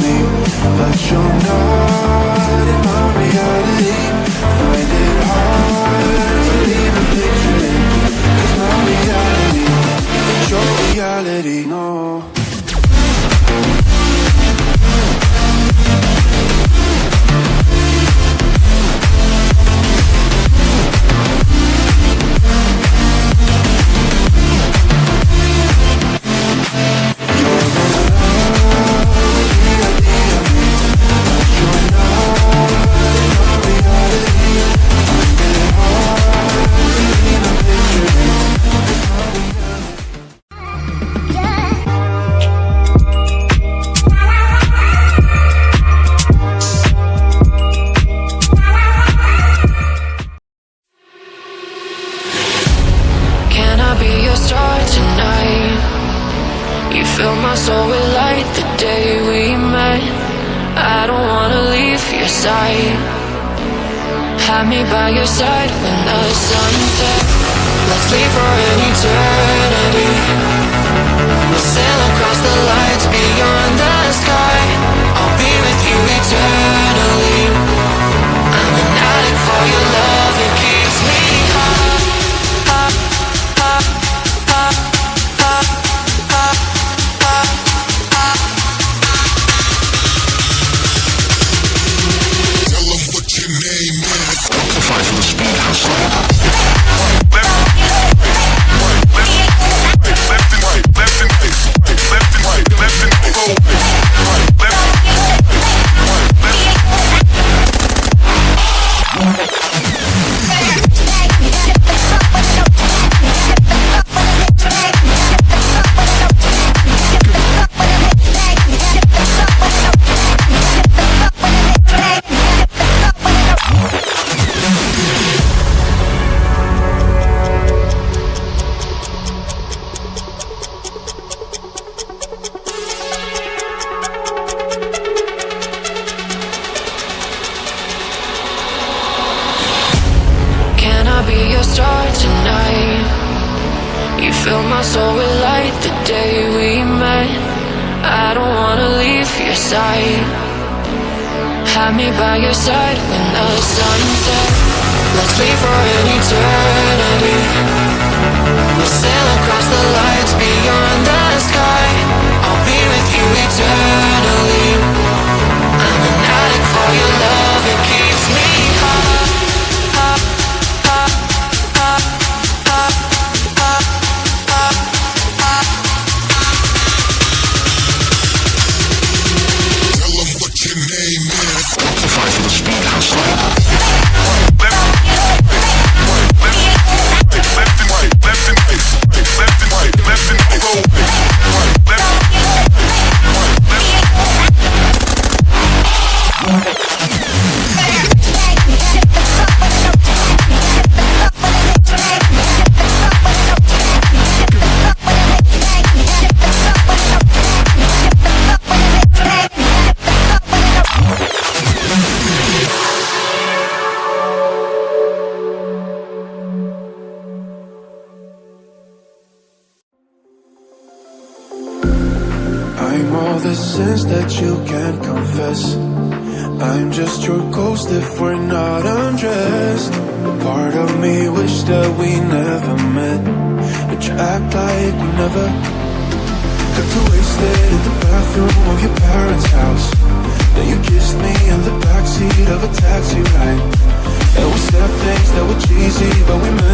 me, but you're not in my reality. Find it hard to even picture it, 'cause my reality ain't your reality, no. Have me by your side when the sun sets. Let's leave for an eternity. We'll sail across the lights beyond the sky. I'll be with you eternally. I'm an addict for your love, it keeps me high. Tell them what your name is. Fight for the speed house. soul will light the day we met. I don't wanna leave your side. Have me by your side when the sun sets. Let's leave for an eternity. We'll sail across the lights beyond the sky. I'll be with you eternally. I'm an addict for your love, it keeps me high. I'm all the sins that you can't confess. I'm just your ghost if we're not undressed. A part of me wish that we never met, but you act like we never. Got too wasted in the bathroom of your parents' house. Then you kissed me in the backseat of a taxi ride, and we said things that were cheesy, but we meant